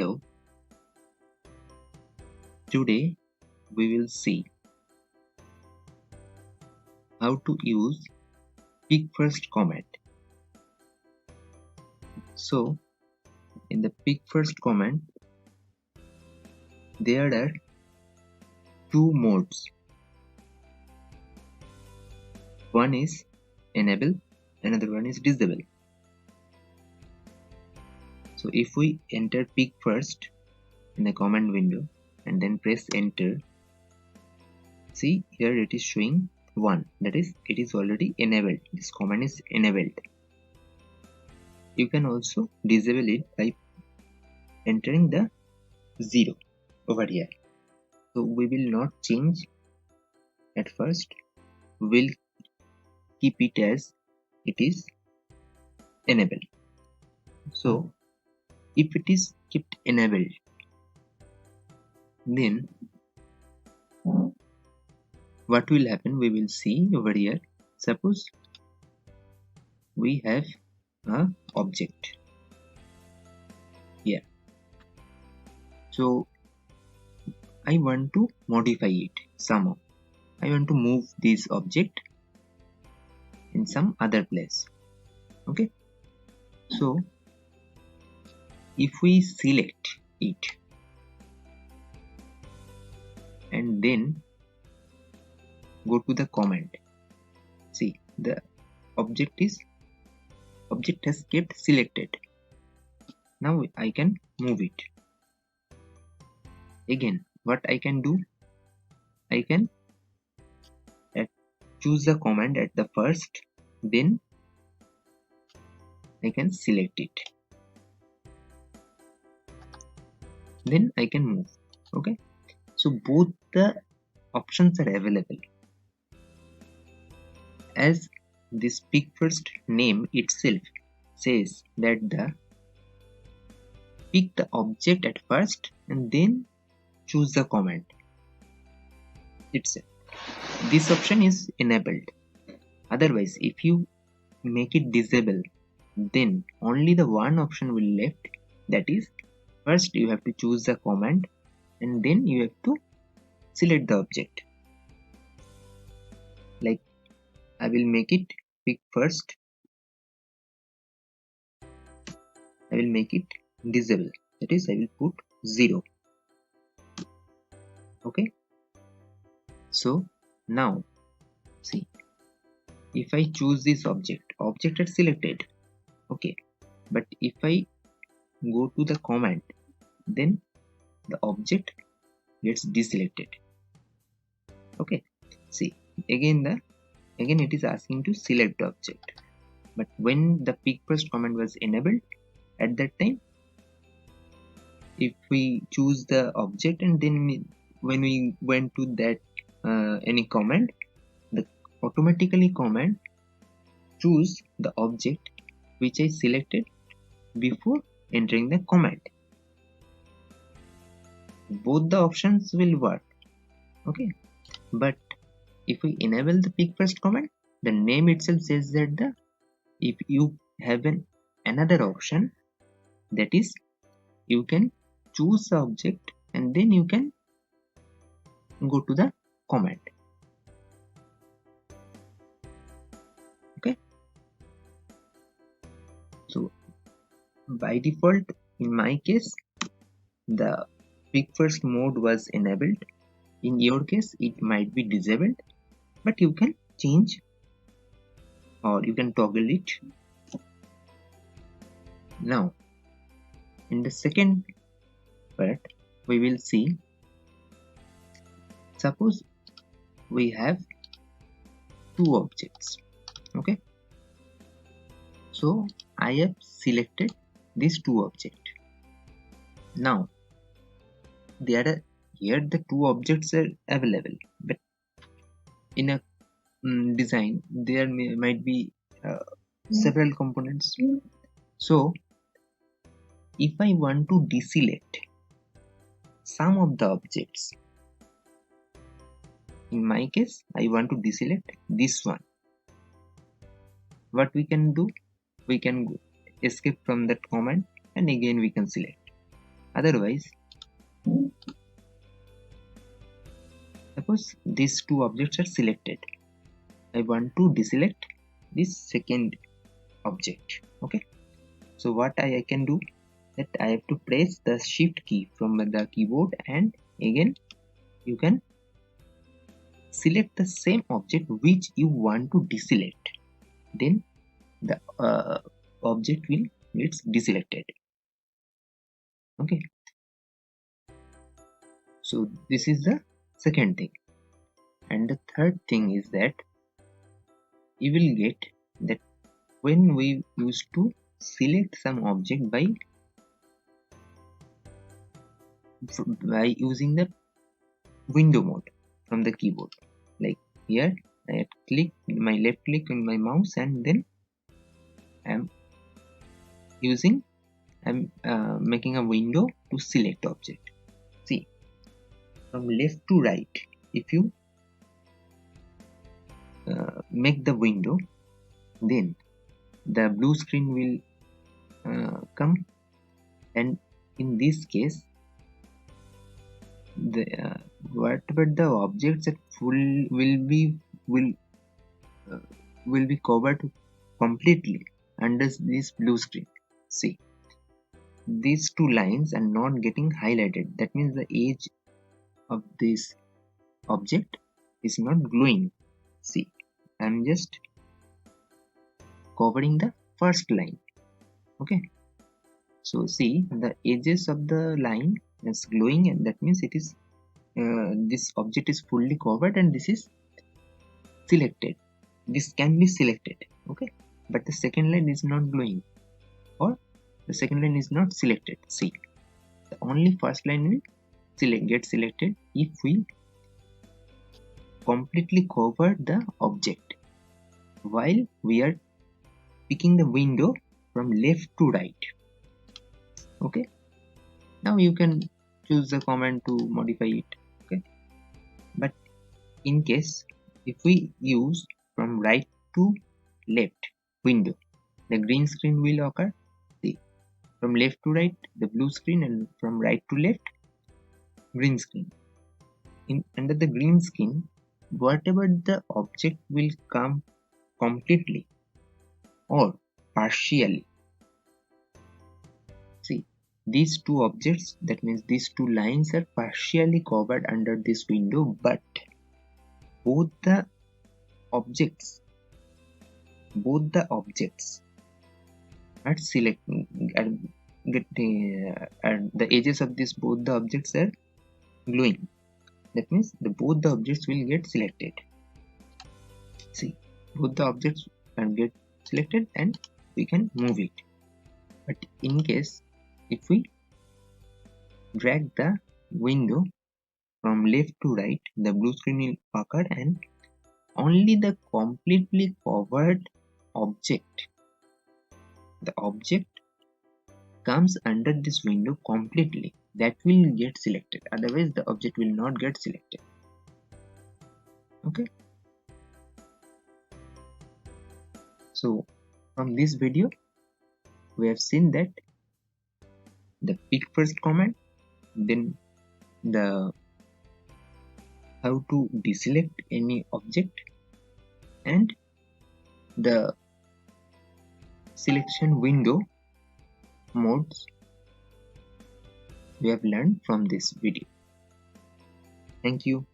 Hello, today we will see how to use Pickfirst command. So, in the Pickfirst command, there are two modes. One is enable, another one is disable. So, if we enter Pickfirst in the command window and then press enter, see here it is showing 1, that is, it is already enabled. This command is enabled. You can also disable it by entering the 0 over here. So we will not change at first, we'll keep it as it is enabled. So if it is kept enabled, then what will happen, we will see over here. Suppose we have a object here, so I want to modify it somehow. I want to move this object in some other place. Okay, so if we select it and then go to the command, see the object has kept selected. Now I can move it. Again, what I can do, I can choose the command at the first, then I can select it, then I can move. Okay, so both the options are available. As this Pickfirst name itself says that pick the object at first and then choose the command itself. This option is enabled. Otherwise, if you make it disable, then only the one option will left, that is, first you have to choose the command and then you have to select the object. Like I will make it Pickfirst, I will make it disable, that is, I will put 0. Okay, so now see, if I choose this object is selected. Okay, but if I go to the command, then the object gets deselected. Okay, see, again it is asking to select the object, but when the Pickfirst command was enabled, at that time if we choose the object and then when we went to that any command, the automatically command choose the object which I selected before entering the command. Both the options will work. Okay, but if we enable the Pickfirst command, the name itself says that if you have another option, that is, you can choose the object and then you can go to the command. Okay, so by default, in my case, the Pickfirst mode was enabled. In your case, it might be disabled, but you can change or you can toggle it. Now, in the second part, we will see, suppose we have two objects. Okay, so I have selected these two objects. Now there are here the two objects are available, but in a design there might be several components. So if I want to deselect some of the objects, in my case I want to deselect this one, what we can do, we can escape from that command and again we can select. Otherwise, suppose these two objects are selected, I want to deselect this second object. Okay, so what I can do, that I have to press the shift key from the keyboard, and again you can select the same object which you want to deselect. Then the object will get deselected. Okay, so this is the second thing. And the third thing is that you will get that when we used to select some object by using the window mode from the keyboard, like here I click my left click on my mouse, and then I'm making a window to select object. See, from left to right, if you make the window, then the blue screen will come, and in this case the whatever the objects that will will be covered completely under this blue screen. See, these two lines are not getting highlighted. That means the edge of this object is not glowing. See, I'm just covering the first line. Okay, so see, the edges of the line is glowing, and that means it is this object is fully covered, and this is selected. This can be selected. Okay, but the second line is not glowing, or the second line is not selected. See, the only first line will get selected if we completely cover the object while we are picking the window from left to right. Okay, now you can choose the command to modify it. Okay, but in case if we use from right to left window, the green screen will occur. See, from left to right the blue screen, and from right to left green screen. Under the green screen, whatever the object will come completely or partially. See, these two objects, that means these two lines, are partially covered under this window, but both the objects are selecting, the edges of this both the objects are glowing. That means both the objects will get selected. See, both the objects can get selected and we can move it. But in case if we drag the window from left to right, the blue screen will occur, and only the completely covered object, the object comes under this window completely, that will get selected. Otherwise the object will not get selected. Okay, so from this video we have seen that the Pickfirst command, then the how to deselect any object, and the selection window modes we have learned from this video. Thank you.